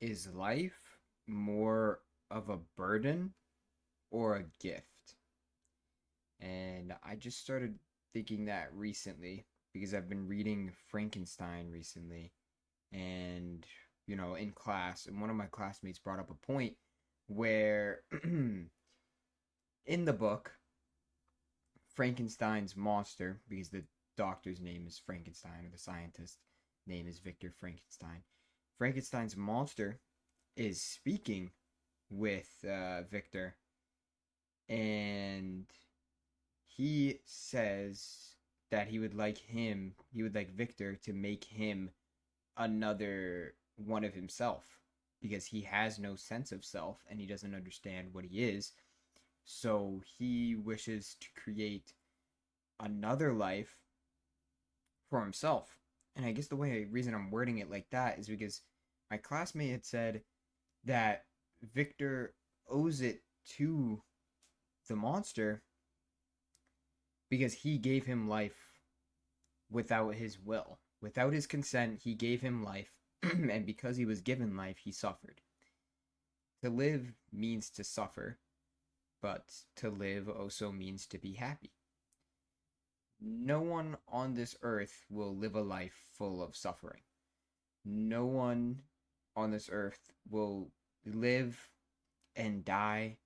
Is life more of a burden or a gift? And I just started thinking that recently because I've been reading Frankenstein recently. And, in class, and one of my classmates brought up a point where in the book, Frankenstein's monster, because the doctor's name is Frankenstein, or the scientist name is Victor Frankenstein, Frankenstein's monster is speaking with Victor, and he says that he would like Victor to make him another one of himself because he has no sense of self and he doesn't understand what he is. So he wishes to create another life for himself. And I guess the reason I'm wording it like that is because my classmate had said that Victor owes it to the monster because he gave him life without his will. Without his consent, he gave him life, and because he was given life, he suffered. To live means to suffer, but to live also means to be happy. No one on this earth will live a life full of suffering. No one on this earth will live and die,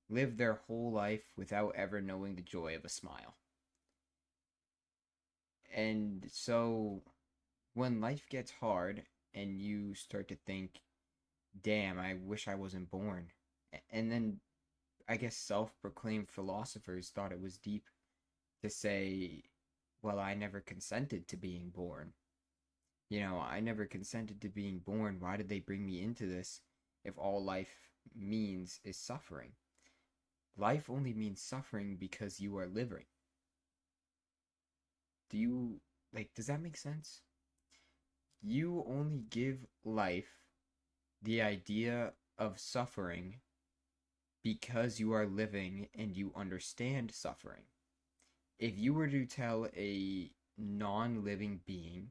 live their whole life without ever knowing the joy of a smile. And so when life gets hard and you start to think, damn, I wish I wasn't born. And then I guess self proclaimed philosophers thought it was deep to say, well, I never consented to being born. I never consented to being born. Why did they bring me into this if all life means is suffering? Life only means suffering because you are living. Does that make sense? You only give life the idea of suffering because you are living and you understand suffering. If you were to tell a non living being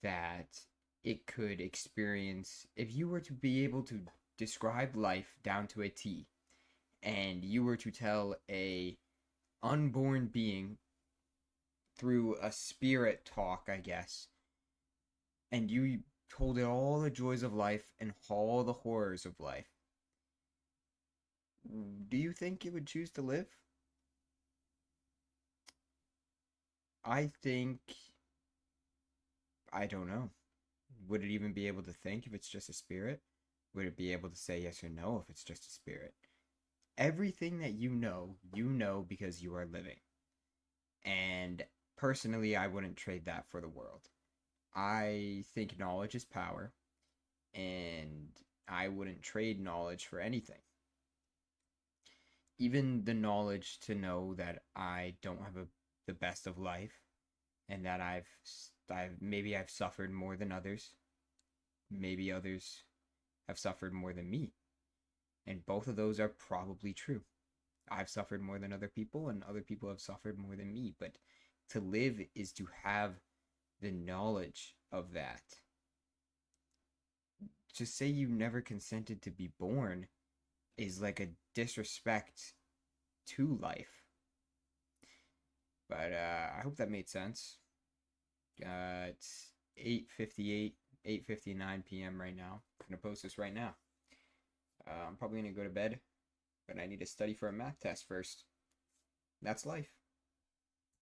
that it could experience, if you were to be able to describe life down to a T, and you were to tell a unborn being through a spirit talk, I guess, and you told it all the joys of life and all the horrors of life, do you think it would choose to live? I think, I don't know. Would it even be able to think if it's just a spirit? Would it be able to say yes or no if it's just a spirit? Everything that you know because you are living. And personally, I wouldn't trade that for the world. I think knowledge is power, and I wouldn't trade knowledge for anything. Even the knowledge to know that I don't have the best of life and that I've suffered more than others. Maybe others have suffered more than me. And both of those are probably true. I've suffered more than other people, and other people have suffered more than me. But to live is to have the knowledge of that. To say you never consented to be born is like a disrespect to life. But I hope that made sense. It's 8:58, 8:59 p.m. right now. I'm gonna post this right now. I'm probably gonna go to bed, but I need to study for a math test first. That's life.